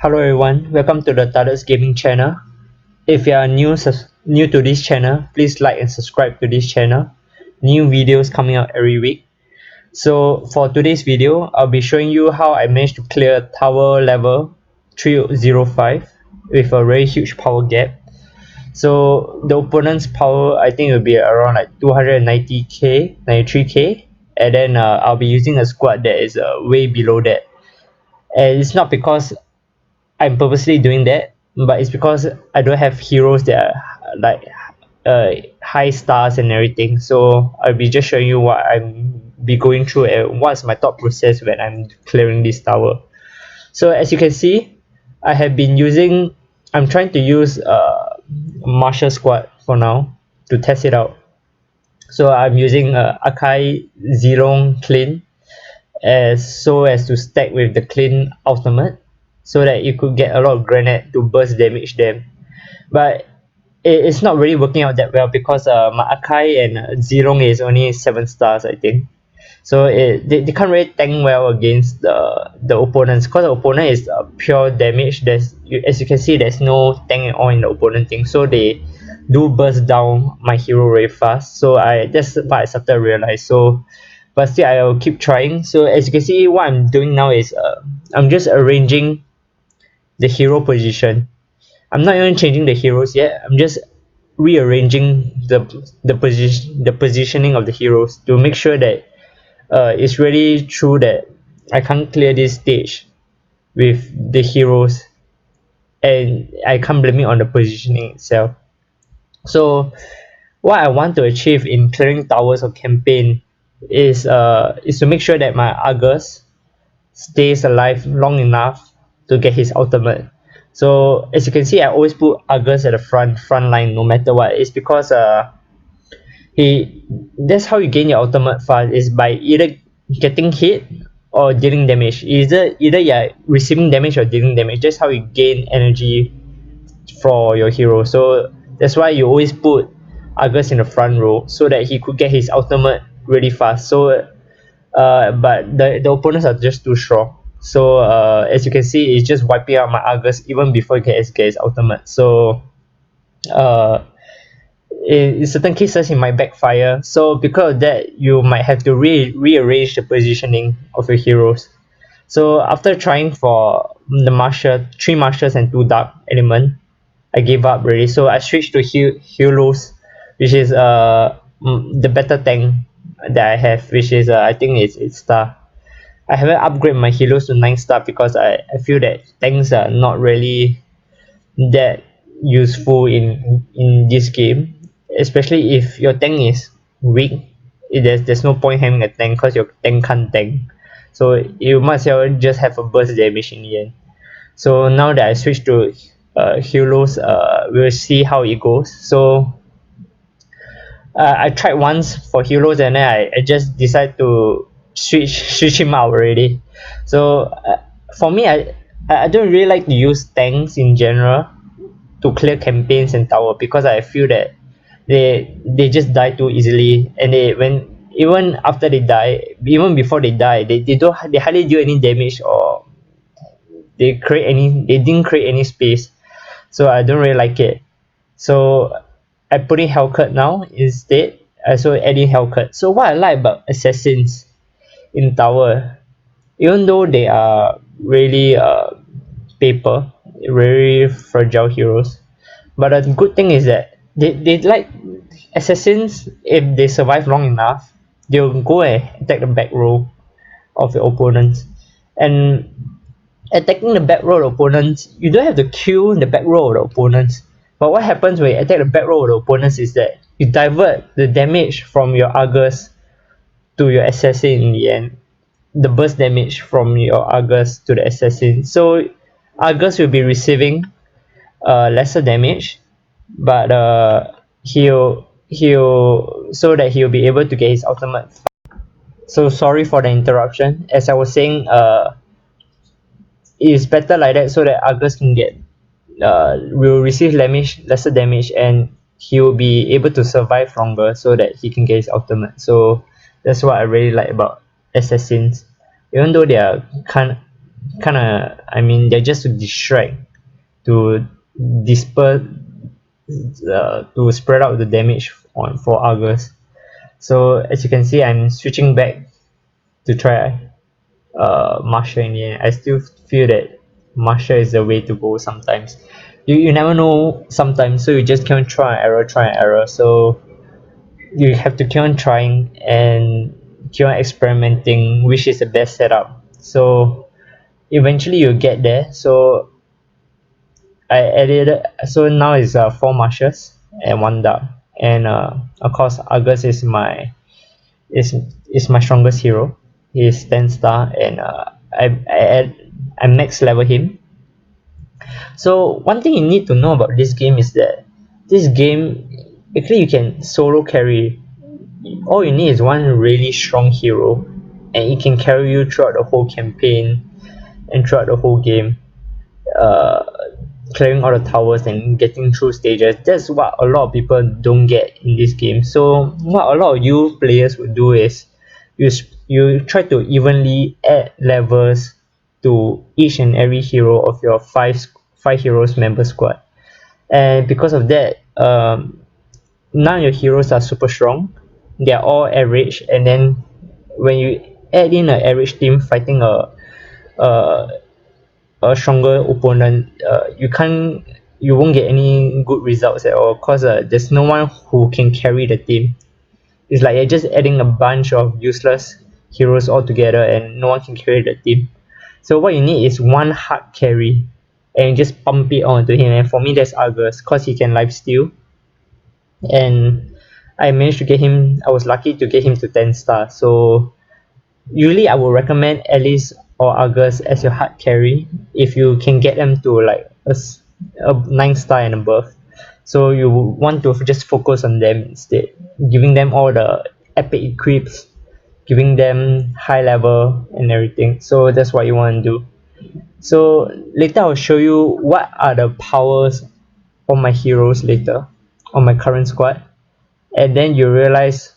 Hello everyone, welcome to the Tadus Gaming channel. If you are new to this channel, please like and subscribe to this channel. New videos coming out every week. So for today's video, I'll be showing you how I managed to clear tower level 305 with a very huge power gap. So the opponent's power, I think, will be around like 290k, 93k, and then I'll be using a squad that is way below that. And it's not because I'm purposely doing that, but it's because I don't have heroes that are like high stars and everything. So I'll be just showing you what I'm be going through and what's my thought process when I'm clearing this tower. So as you can see, I have been using I'm trying to use Marshall squad for now to test it out. So I'm using Akai Zilong Clean as to stack with the Clean ultimate so that you could get a lot of granite to burst damage them. But it's not really working out that well because my Akai and Zilong is only 7 stars, I think. So they can't really tank well against the opponents because the opponent is pure damage. As you can see, there's no tank at all in the opponent thing, so they do burst down my hero very fast. So that's what I started to realize. So but still I'll keep trying. So as you can see, what I'm doing now is I'm just arranging the hero position. I'm not even changing the heroes yet. I'm just rearranging the positioning of the heroes to make sure that it's really true that I can't clear this stage with the heroes, and I can't blame it on the positioning itself. So what I want to achieve in clearing towers of campaign is to make sure that my Argus stays alive long enough to get his ultimate. So as you can see, I always put Argus at the front line no matter what. It's because he that's how you gain your ultimate fast is by either getting hit or dealing damage. Either you're receiving damage or dealing damage. That's how you gain energy for your hero. So that's why you always put Argus in the front row so that he could get his ultimate really fast. So but the opponents are just too strong. So as you can see, it's just wiping out my Argus even before he can get his ultimate. So uh in certain cases it might backfire. So because of that, you might have to rearrange the positioning of your heroes. So after trying for the marshal, 3 marshals and 2 dark element, I gave up really. So I switched to Hylos, which is the better tank that I have, which is I think it's star. I haven't upgraded my Hylos to 9 star because I feel that tanks are not really that useful in this game, especially if your tank is weak. There's no point having a tank because your tank can't tank, so you might as well just have a burst damage in the end. So now that I switched to Hylos, we'll see how it goes. So I tried once for Hylos and then I just decided to switch him out already. So for me, I don't really like to use tanks in general to clear campaigns and tower because I feel that they just die too easily, and when even after they die, even before they die, they hardly do any damage, or they didn't create any space. So I don't really like it. So I put in Hellcut now instead. So adding Hellcut. So what I like about assassins in tower, even though they are really paper, very fragile heroes, but the good thing is that they like assassins. If they survive long enough, they'll go and attack the back row of the opponents. And attacking the back row of the opponents, you don't have to kill the back row of the opponents. But what happens when you attack the back row of the opponents is that you divert the damage from your Argus to your assassin in the end. The burst damage from your Argus to the assassin. So Argus will be receiving lesser damage, but he'll so that he'll be able to get his ultimate. So sorry for the interruption. As I was saying, it's better like that so that Argus can get will receive damage, lesser damage, and he will be able to survive longer so that he can get his ultimate. So that's what I really like about assassins. Even though they are I mean, they're just to distract, to disperse, to spread out the damage on for Argus. So as you can see, I'm switching back to try Marsha in the end. I still feel that Marsha is the way to go sometimes. You never know sometimes, so you just keep on try and error. So you have to keep on trying and keep on experimenting which is the best setup. So eventually you'll get there. So I added, so now it's 4 Marshes and 1 Dark. And of course Argus is is my strongest hero. He's 10 star, and I max level him. So one thing you need to know about this game is that this game, actually you can solo carry. All you need is one really strong hero, and it can carry you throughout the whole campaign and throughout the whole game, uh, clearing all the towers and getting through stages. That's what a lot of people don't get in this game. So what a lot of you players would do is you try to evenly add levels to each and every hero of your five heroes member squad, and because of that, none of your heroes are super strong. They are all average, and then when you add in an average team fighting a, a stronger opponent, you won't get any good results at all, cause there's no one who can carry the team. It's like you're just adding a bunch of useless heroes all together, and no one can carry the team. So what you need is one hard carry, and just pump it onto him. And for me, that's Argus, cause he can lifesteal, and I managed to get him. I was lucky to get him to 10 stars. So usually I would recommend Alice or Argus as your hard carry if you can get them to like a 9 star and above. So you want to just focus on them instead, giving them all the epic equips, giving them high level and everything. So that's what you want to do. So later I'll show you what are the powers of my heroes later on my current squad, and then you realize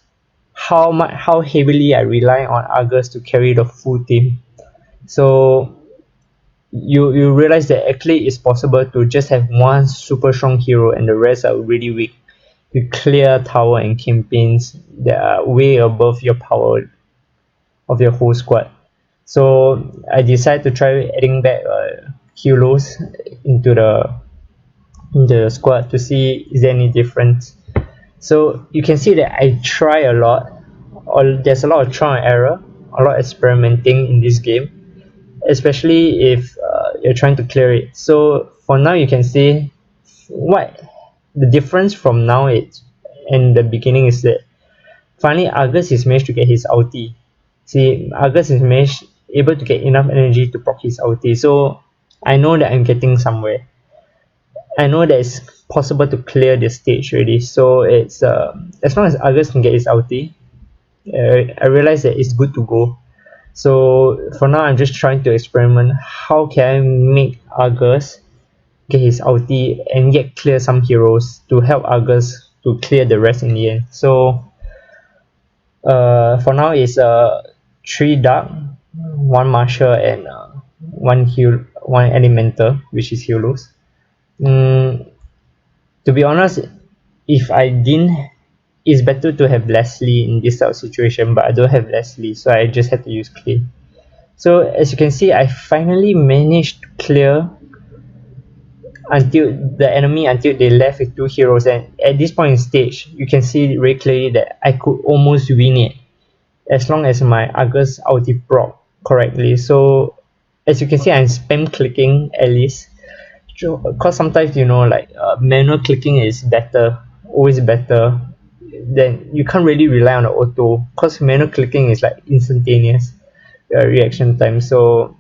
how heavily I rely on Argus to carry the full team. So you realize that actually it's possible to just have one super strong hero and the rest are really weak. You clear tower and campaigns that are way above your power of your whole squad. So I decided to try adding back heroes into the squad to see is there any difference. So you can see that I try a lot, or there's a lot of trial and error, a lot of experimenting in this game, especially if you're trying to clear it. So for now you can see what the difference from now is and the beginning is that finally Argus is managed to get his ulti. See, Argus is able to get enough energy to proc his ulti. So I know that I'm getting somewhere. I know that it's possible to clear the stage already. So it's as long as Argus can get his ulti, I realize that it's good to go. So for now I'm just trying to experiment how can I make Argus get his ulti and yet clear some heroes to help Argus to clear the rest in the end. So for now it's 3 Dark, 1 Marshal, and 1 Elemental, which is Helos. To be honest, if I didn't, it's better to have Leslie in this type of situation, but I don't have Leslie, so I just had to use Clay. So as you can see, I finally managed to clear until the enemy until they left with 2 heroes, and at this point in stage you can see very clearly that I could almost win it as long as my Argus ulti proc correctly. So as you can see, I'm spam clicking at least, because sometimes like manual clicking is better, always better. Then you can't really rely on the auto, because manual clicking is like instantaneous reaction time. So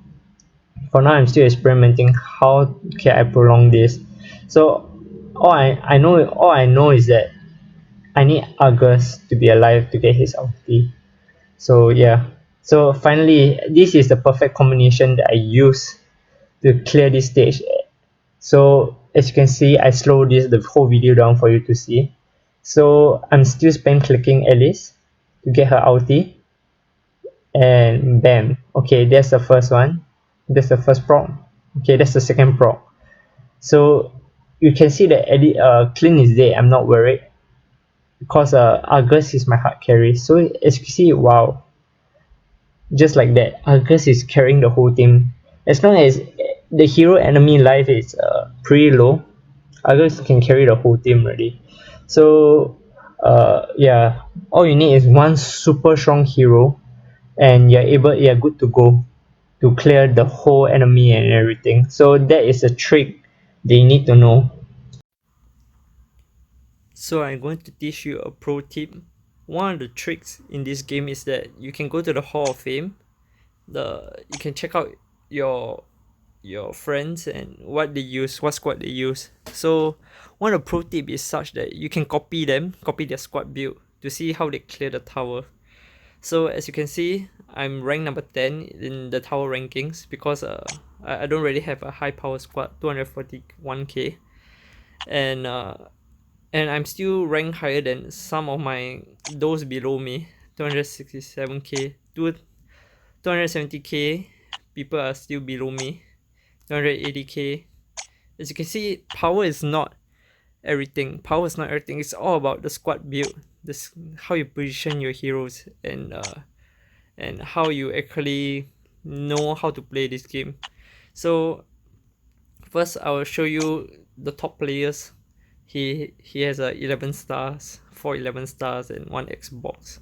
for now I'm still experimenting how can I prolong this. So all I know is that I need Argus to be alive to get his ulti. So yeah, so finally this is the perfect combination that I use to clear this stage. So as you can see, I slowed the whole video down for you to see. So I'm still spam clicking Alice to get her ulti, and bam, okay, that's the first one. That's the first proc. Okay, that's the second proc. So you can see that Clint is dead. I'm not worried because Argus is my hard carry. So as you can see, wow, just like that, Argus is carrying the whole team. As long as the hero enemy life is pretty low, Argus can carry the whole team already. So yeah, all you need is one super strong hero, and you're good to go to clear the whole enemy and everything. So that is a trick they need to know. So I'm going to teach you a pro tip. One of the tricks in this game is that you can go to the Hall of Fame. You can check out your friends and what they use, what squad they use. So one of the pro tip is such that you can copy their squad build to see how they clear the tower. So as you can see, I'm ranked number 10 in the tower rankings because I don't really have a high power squad, 241k, and I'm still ranked higher than some of those below me, 267k, 270k. People are still below me, 280k. As you can see, power is not everything. Power is not everything. It's all about the squad build, this how you position your heroes, and how you actually know how to play this game. So first, I will show you the top players. He has 11 stars, 4 11 stars, and 1 Xbox.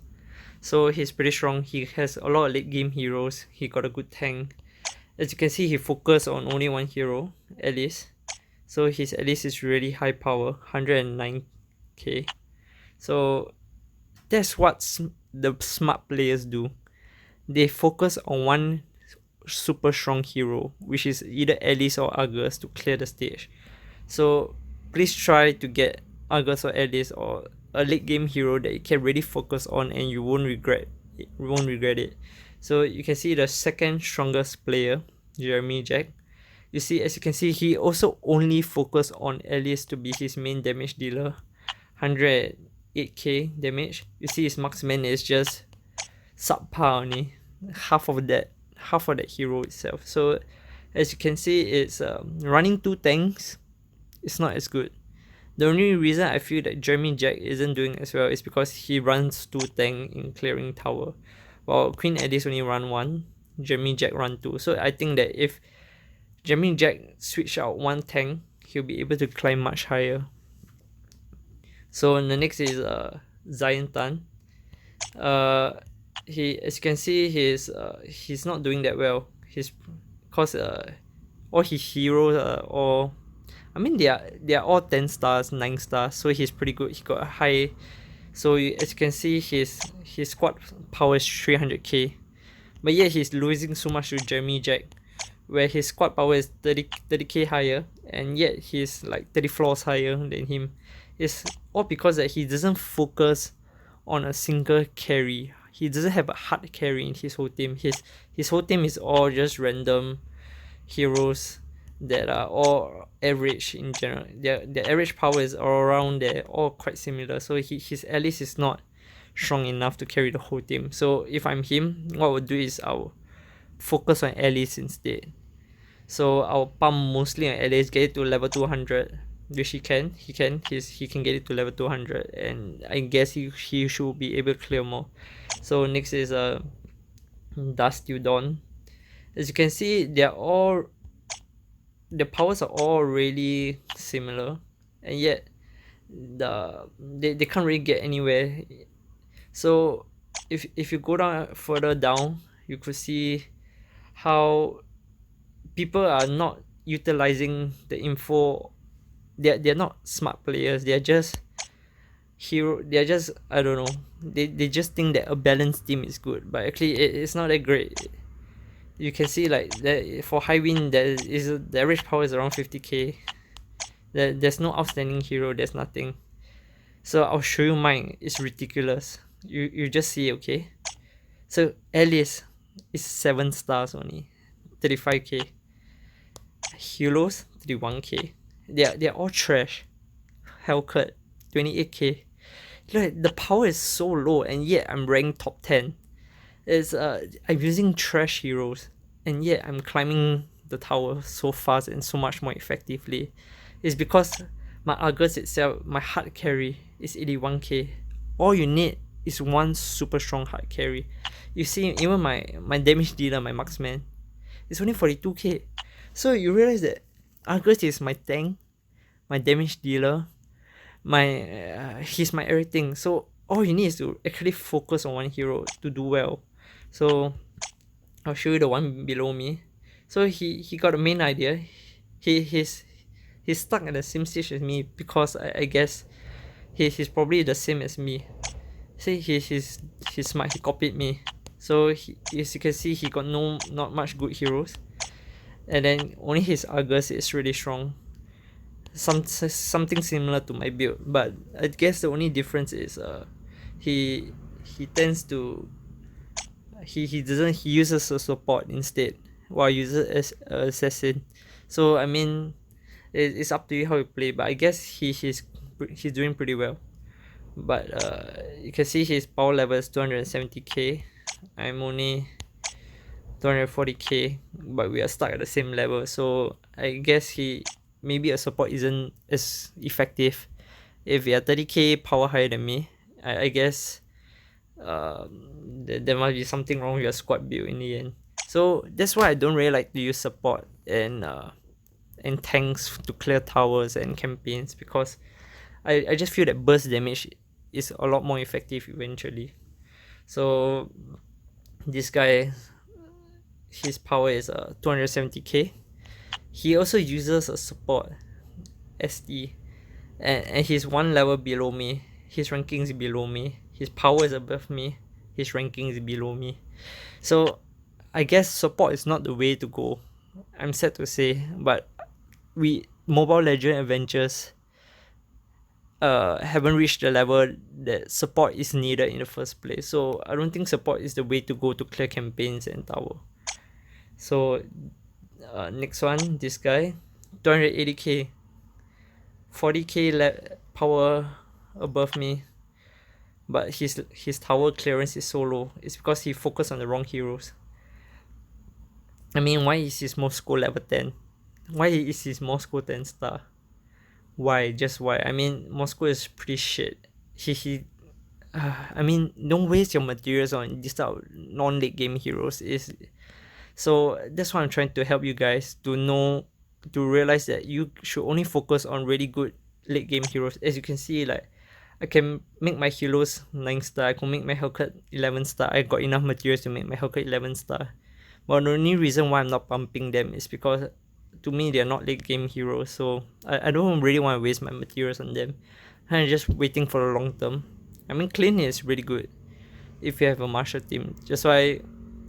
So he's pretty strong. He has a lot of late game heroes. He got a good tank. As you can see, he focused on only one hero, Alice. So his Alice is really high power, 109k. So that's what the smart players do. They focus on one super strong hero, which is either Alice or Argus, to clear the stage. So please try to get Argus or Alice or a late game hero that you can really focus on and you won't regret it. You won't regret it. So you can see the second strongest player, Jeremy Jack. You see, as you can see, he also only focused on Alice to be his main damage dealer, 108k damage. You see his marksman is just subpar only, half of that hero itself. So as you can see, it's running 2 tanks. It's not as good. The only reason I feel that Jeremy Jack isn't doing as well is because he runs 2 tank in clearing tower, while Queen Alice only run 1, Jeremy Jack run 2. So I think that if Jeremy Jack switch out 1 tank, he'll be able to climb much higher. So the next is Zion Tan. He, as you can see, he's not doing that well. He's cause all his heroes are all, I mean they are all 10 stars, 9 stars, so he's pretty good. He got a high, so as you can see, his squad power is 300k, but yet he's losing so much to Jeremy Jack, where his squad power is 30k higher, and yet he's like 30 floors higher than him. It's all because that he doesn't focus on a single carry. He doesn't have a hard carry in his whole team. His whole team is all just random heroes that are all average in general. Their average power is all around there, all quite similar. So his Alice is not strong enough to carry the whole team. So if I'm him, what I would do is I'll focus on Alice instead. So I'll pump mostly on Alice, get it to level 200, which he can. He can get it to level 200, and I guess he should be able to clear more. So next is Dusk Till Dawn. As you can see, the powers are all really similar, and yet they can't really get anywhere. So if you go down further down, you could see how people are not utilizing the info. They're not smart players. They're just, I don't know, they just think that a balanced team is good, but actually it's not that great. You can see like that for Highwind, the average power is around 50k. There's no outstanding hero, there's nothing. So I'll show you mine. It's ridiculous. You just see, okay? So Alice is 7 stars only, 35k. Helos, 31k. They're all trash. Hellcut, 28k. Look, the power is so low, and yet I'm ranked top 10. I'm using trash heroes. and yet I'm climbing the tower so fast and so much more effectively. It's because my Argus itself, my hard carry is 81k. All you need is one super strong hard carry. You see, even my damage dealer, my marksman, it's only 42k. So you realize that Argus is my tank, my damage dealer, he's my everything. So all you need is to actually focus on one hero to do well. So I'll show you the one below me. So he got the main idea. He's stuck at the same stage as me because I guess he's probably the same as me. See, he's smart. He copied me. So as you can see, he got not much good heroes, and then only his Argus is really strong. Something similar to my build, but I guess the only difference is he tends to he uses a support instead while uses as assassin. So I mean, it's up to you how you play, but I guess he's doing pretty well. But you can see his power level is 270k. I'm only 240k, but we are stuck at the same level. So I guess maybe a support isn't as effective. If you are 30k power higher than me, I guess there must be something wrong with your squad build in the end. So that's why I don't really like to use support and tanks to clear towers and campaigns, because I just feel that burst damage is a lot more effective eventually. So this guy, his power is 270k. He also uses a support SD, and he's one level below me. His ranking is below me. His power is above me. His ranking is below me. So I guess support is not the way to go. I'm sad to say, but we Mobile Legend Adventures haven't reached the level that support is needed in the first place. So I don't think support is the way to go to clear campaigns and tower. So next one, this guy, 280k, 40k power above me, but his tower clearance is so low. It's because he focused on the wrong heroes. I mean, why is his Moscow level 10? Why is his Moscow 10 star? Why? Just why? I mean, Moscow is pretty shit. I mean, don't waste your materials on this type of non-late game heroes. So that's why I'm trying to help you guys to realize that you should only focus on really good late game heroes. As you can see, like, I can make my heroes 9 star, I can make my Hellcat 11 star. I got enough materials to make my Hellcat 11 star. But the only reason why I'm not pumping them is because to me they're not late game heroes. So I don't really want to waste my materials on them. I'm just waiting for the long term. I mean, Clint is really good if you have a martial team. Just why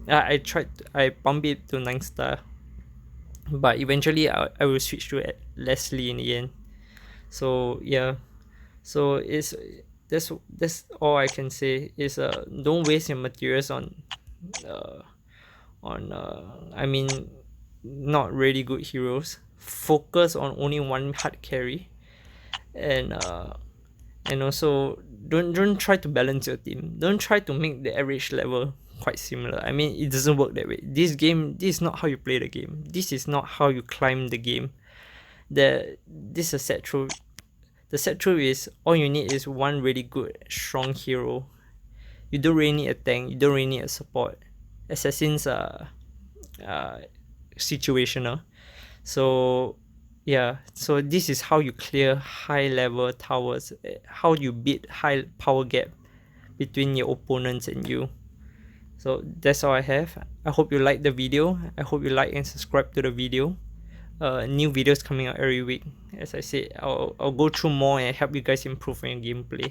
I pump it to 9 star, but eventually I will switch to Leslie in the end. So yeah, so that's all I can say is don't waste your materials on I mean, not really good heroes. Focus on only one hard carry, and also don't try to balance your team. Don't try to make the average level quite similar. I mean, it doesn't work that way. This is not how you play the game. This is not how you climb the game. This is a sad truth. The sad truth is all you need is one really good strong hero. You don't really need a tank. You don't really need a support. Assassins are situational. So yeah, so this is how you clear high level towers, how you beat high power gap between your opponents and you. So that's all I have. I hope you like the video. I hope you like and subscribe to the video. New videos coming out every week. As I said, I'll go through more and help you guys improve on your gameplay.